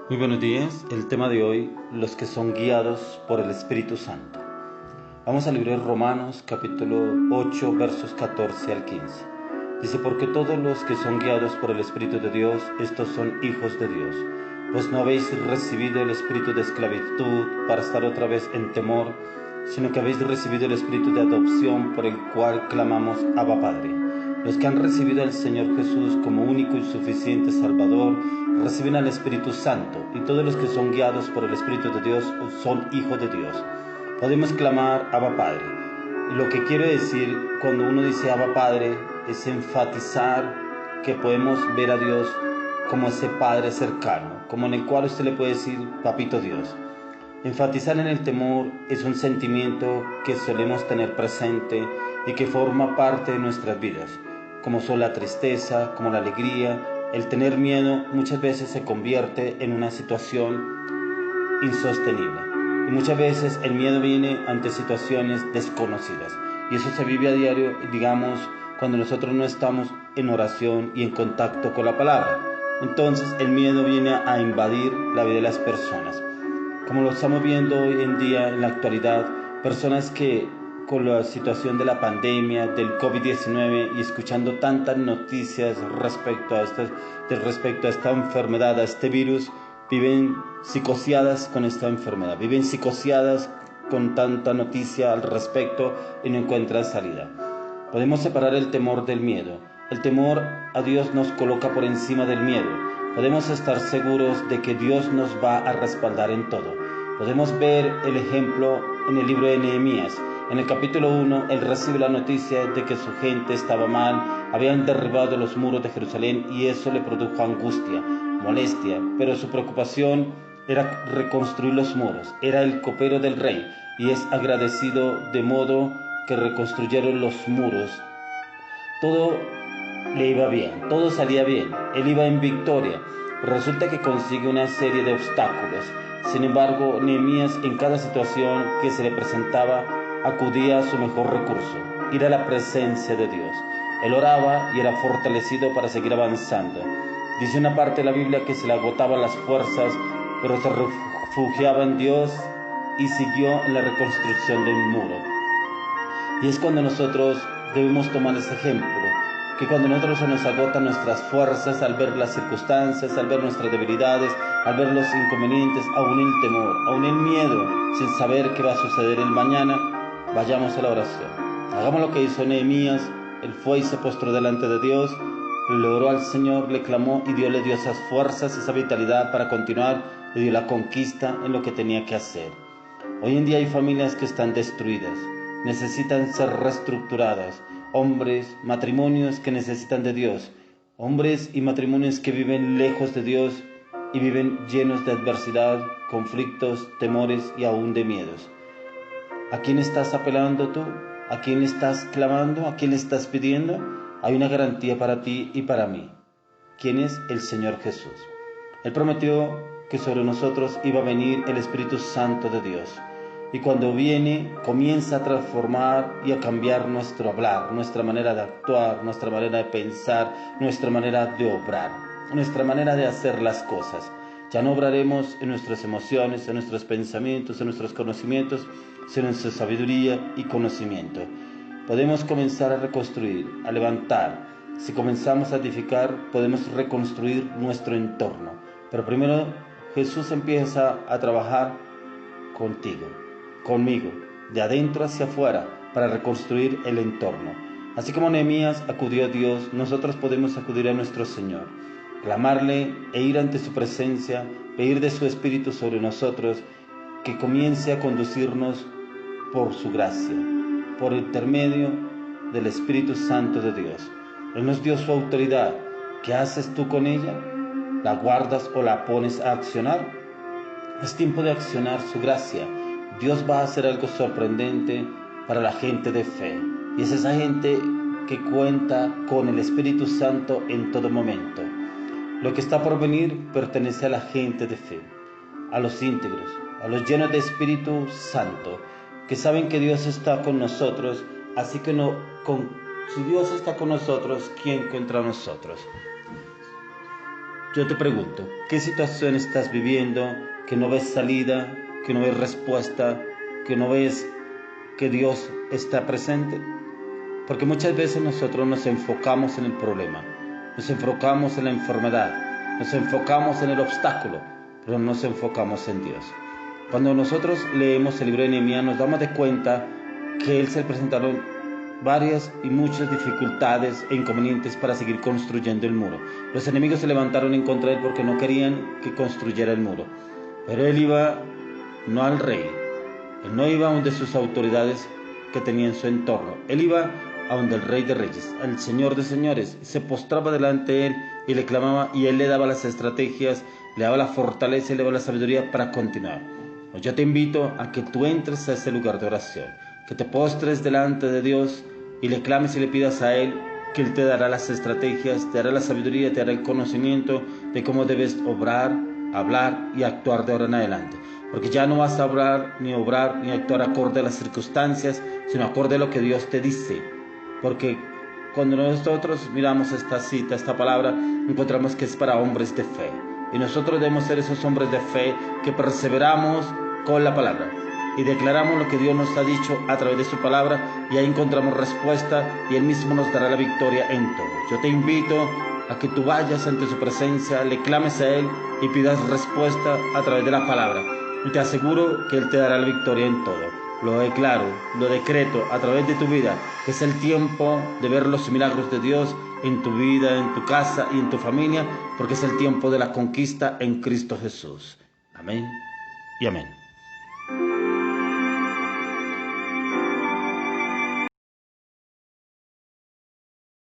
Muy buenos días. El tema de hoy, los que son guiados por el Espíritu Santo. Vamos al libro de Romanos, capítulo 8, versos 14 al 15. Dice, porque todos los que son guiados por el Espíritu de Dios, estos son hijos de Dios. Pues no habéis recibido el espíritu de esclavitud para estar otra vez en temor, sino que habéis recibido el espíritu de adopción por el cual clamamos Abba Padre. Los que han recibido al Señor Jesús como único y suficiente Salvador, reciben al Espíritu Santo, y todos los que son guiados por el Espíritu de Dios son hijos de Dios. Podemos clamar Abba Padre. Lo que quiero decir cuando uno dice Abba Padre es enfatizar que podemos ver a Dios como ese Padre cercano, como en el cual usted le puede decir Papito Dios. Enfatizar en el temor es un sentimiento que solemos tener presente y que forma parte de nuestras vidas, como son la tristeza, como la alegría. El tener miedo muchas veces se convierte en una situación insostenible. Y muchas veces el miedo viene ante situaciones desconocidas. Y eso se vive a diario, digamos, cuando nosotros no estamos en oración y en contacto con la palabra. Entonces el miedo viene a invadir la vida de las personas. Como lo estamos viendo hoy en día, en la actualidad, personas que con la situación de la pandemia, del COVID-19 y escuchando tantas noticias respecto a esta enfermedad, a este virus, viven psicoseadas con esta enfermedad, viven psicoseadas con tanta noticia al respecto y no encuentran salida. Podemos separar el temor del miedo. El temor a Dios nos coloca por encima del miedo. Podemos estar seguros de que Dios nos va a respaldar en todo. Podemos ver el ejemplo en el libro de Nehemías. En el capítulo 1, él recibe la noticia de que su gente estaba mal, habían derribado los muros de Jerusalén y eso le produjo angustia, molestia, pero su preocupación era reconstruir los muros. Era el copero del rey y es agradecido de modo que reconstruyeron los muros. Todo le iba bien, todo salía bien, él iba en victoria, pero resulta que consigue una serie de obstáculos. Sin embargo, Nehemías en cada situación que se le presentaba acudía a su mejor recurso, ir a la presencia de Dios. Él oraba y era fortalecido para seguir avanzando. Dice una parte de la Biblia que se le agotaban las fuerzas, pero se refugiaba en Dios y siguió en la reconstrucción del muro. Y es cuando nosotros debemos tomar ese ejemplo, que cuando nosotros se nos agotan nuestras fuerzas al ver las circunstancias, al ver nuestras debilidades, al ver los inconvenientes, aún el temor, aún el miedo, sin saber qué va a suceder el mañana, vayamos a la oración. Hagamos lo que hizo Nehemías. Él fue y se postró delante de Dios, le oró al Señor, le clamó y Dios le dio esas fuerzas, esa vitalidad para continuar, le dio la conquista en lo que tenía que hacer. Hoy en día hay familias que están destruidas, necesitan ser reestructuradas, hombres, matrimonios que necesitan de Dios, hombres y matrimonios que viven lejos de Dios y viven llenos de adversidad, conflictos, temores y aún de miedos. ¿A quién estás apelando tú? ¿A quién estás clamando? ¿A quién le estás pidiendo? Hay una garantía para ti y para mí. ¿Quién es? El Señor Jesús. Él prometió que sobre nosotros iba a venir el Espíritu Santo de Dios. Y cuando viene, comienza a transformar y a cambiar nuestro hablar, nuestra manera de actuar, nuestra manera de pensar, nuestra manera de obrar, nuestra manera de hacer las cosas. Ya no obraremos en nuestras emociones, en nuestros pensamientos, en nuestros conocimientos, sino en su sabiduría y conocimiento. Podemos comenzar a reconstruir, a levantar. Si comenzamos a edificar, podemos reconstruir nuestro entorno. Pero primero Jesús empieza a trabajar contigo, conmigo, de adentro hacia afuera, para reconstruir el entorno. Así como Nehemías acudió a Dios, nosotros podemos acudir a nuestro Señor, clamarle e ir ante su presencia, pedir de su Espíritu sobre nosotros, que comience a conducirnos por su gracia, por intermedio del Espíritu Santo de Dios. Él nos dio su autoridad. ¿Qué haces tú con ella? ¿La guardas o la pones a accionar? Es tiempo de accionar su gracia. Dios va a hacer algo sorprendente para la gente de fe. Y es esa gente que cuenta con el Espíritu Santo en todo momento. Lo que está por venir pertenece a la gente de fe, a los íntegros, a los llenos de Espíritu Santo, que saben que Dios está con nosotros. Así que si Dios está con nosotros, ¿quién contra nosotros? yo te pregunto, ¿qué situación estás viviendo que no ves salida, que no ves respuesta, que no ves que Dios está presente? Porque muchas veces nosotros nos enfocamos en el problema, nos enfocamos en la enfermedad, nos enfocamos en el obstáculo, pero no nos enfocamos en Dios. Cuando nosotros leemos el libro de Nehemías nos damos de cuenta que él se presentaron varias y muchas dificultades e inconvenientes para seguir construyendo el muro. Los enemigos se levantaron en contra de él porque no querían que construyera el muro. Pero él iba no al rey, él no iba a donde sus autoridades que tenía en su entorno, él iba a donde el Rey de Reyes, al Señor de Señores, se postraba delante de él y le clamaba, y él le daba las estrategias, le daba la fortaleza y le daba la sabiduría para continuar. Yo te invito a que tú entres a ese lugar de oración, que te postres delante de Dios y le clames y le pidas a Él, que Él te dará las estrategias, te dará la sabiduría, te dará el conocimiento de cómo debes obrar, hablar y actuar de ahora en adelante. Porque ya no vas a obrar, ni actuar acorde a las circunstancias, sino acorde a lo que Dios te dice. Porque cuando nosotros miramos esta cita, esta palabra, encontramos que es para hombres de fe. Y nosotros debemos ser esos hombres de fe que perseveramos con la palabra y declaramos lo que Dios nos ha dicho a través de su palabra, y ahí encontramos respuesta y Él mismo nos dará la victoria en todo. Yo te invito a que tú vayas ante su presencia, le clames a Él y pidas respuesta a través de la palabra. Y te aseguro que Él te dará la victoria en todo. Lo declaro, lo decreto a través de tu vida, que es el tiempo de ver los milagros de Dios en tu vida, en tu casa y en tu familia, porque es el tiempo de la conquista en Cristo Jesús. Amén y amén.